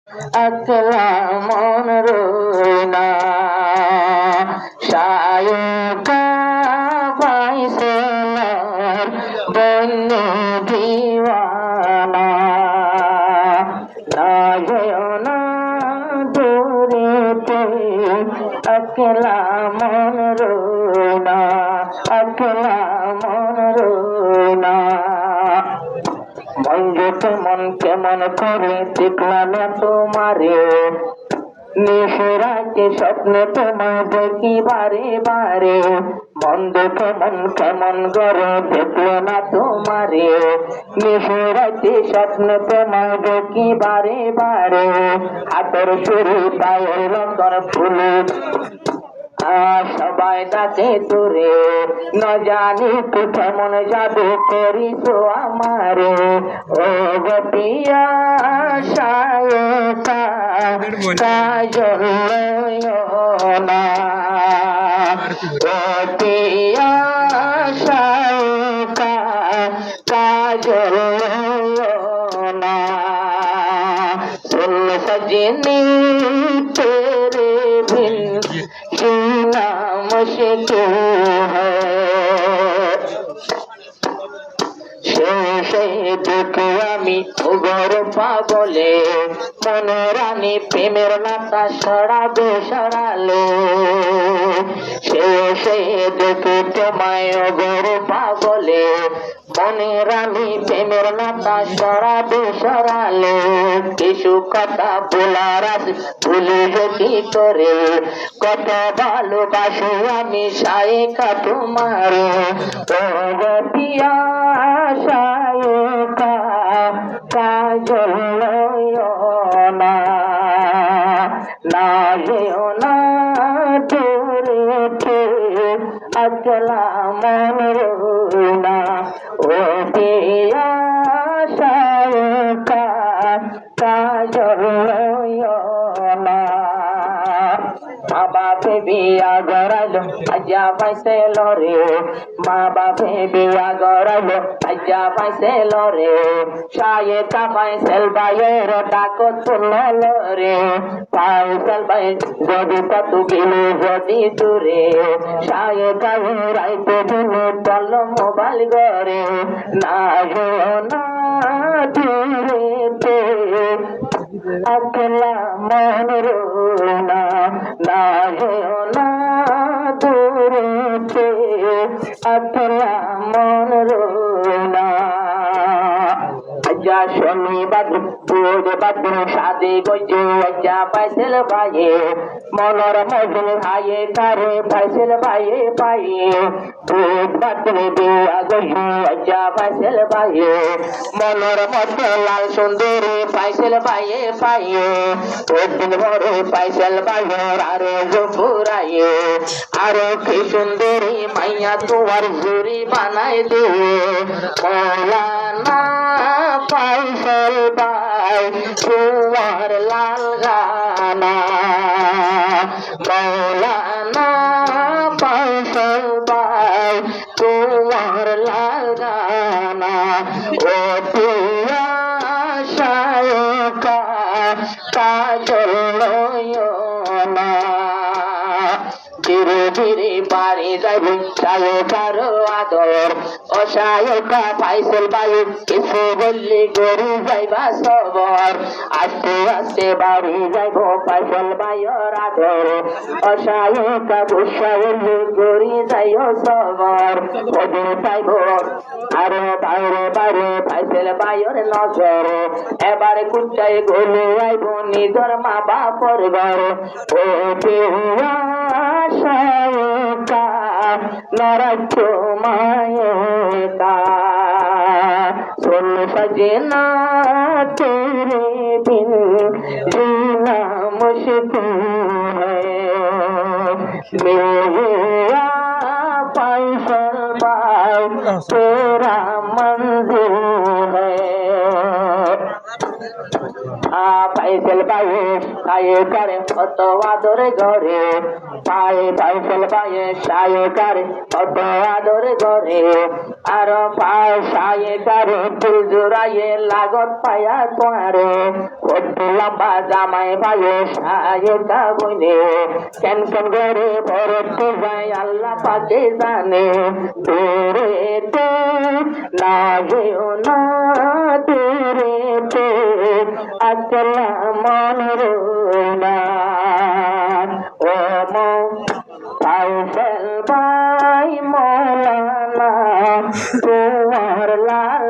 একলা মন রোনা শায়কা পাইসেলার বন্য দিওয়ানা না যেও না দূরেতে একলা মন রোনা একলা মন রোনা মন কেমন করে দেখলাম তোমারে নিশরাতে স্বপ্নে তোমায় দেখি বারে বারে মন্দ কেমন কেমন করে দেখলো না তোমারে নিশরাতে স্বপ্নে তোমায় দেখি বারে বারে হাতের শুরু পায়ের লতর ফুলে সবাই ডাকে তোরে ন জানি তো কেমন জাদু করিস আমারে ও গপিয়া শায়কা কাজল না গপিয়া শায়কা কাজল না सुन सजनी तेरे बिन जीना मुश्किल है দেখে আমি উগর পাগলে মনে রানী প্রেমের নাতা সরাবে সরালে সে দেখে তোমায় উগর পাগলে মনে রানী প্রেমের নাতা সরাবে সরালে কিছু কথা বলার আছে ভুলে কি করে কত ভালোবাসো আমি শায়কা তোমারে ও গপিয়া শায়কা কাজল না না যেও না দূরেতে একলা মন রোনা ও পিয়া শায়কা কাজল না মা বাপে বিয়া গড়ালো আজ্জা পাইছে লরে মা বাপে বিয়া গড়ালো আজ্জা পাইছে লরে শায়কা পাইছেল ভাইয়ের ডাক তুলল রে পাইছেল ভাই যদি কত গেলে যদি দূরে শায়কা রাইতে দিনে চল মোবাইল গড়ে না না দূরেতে একলা মন রোনা না যেও না দূরেতে একলা মন রোনা আজ্জা শনি বাদর পুজো বাদর শাদি গইছে আজ্জা পাইছেল ভাইয়ে মনর মজল ভাইয়ে তারে পাইছেল ভাইয়ে পাইয়ে পুজ বাদর বিয়া গইছে আজ্জা পাইছেল ভাইয়ে মনর মত লাল সুন্দরী পাইছেল ভাইয়ে পাইয়ে দিন ভরে পাইছেল ভাইয়ের আরে জপুরাইয়ে আরো কি সুন্দরী মাইয়া তোমার জুরি বানাই দিয়ে মৌলানা পাইছেল ভাই তোমার লাল গানা মৌলানা পাইছেল ভাই তোমার লাল গানা ও পিয়া শায়কা কাজল না ধীরে ধীরে বাড়ি যাইব শায়কার আদর অশায়কা পাইছেল বায়ু কিছু বললি গরু যাইবা সবর আস্তে আস্তে বাড়ি যাইব পাইছেল বায়ুর আদর অশায়কা গুসা বললি গরি যাইও সবর ওদের পাইব আরো বাইরে বাইরে পাইছেল বায়ুর নজর এবারে কুটাই গলে আইব নিজর মা বাপর ঘর ও শায়কা নরক মায়কা सुन सजना तेरे बिन जीना मुश्किल है मेरा पाइसल भाई तेरा मंजिल है ফাইসল পায়ে সায়ে করে কত আদর ঘরে পায়ে ফাইসল পায়ে সায়ে করে কত আদর ঘরে আর পায়ে সায়ে করে দিল জোড়ায়ে লাগত পায়া তোয়ারে কত লম্বা জামাই পায়ে সায়ে কা বইনে কেন কেন করে ভরত যায় আল্লাহ পাকে জানে তোরে তো লাগেও না তোরে তো আকলা মন রোনা ও মো ফাইসল ভাই মৌলানা তোমার লাল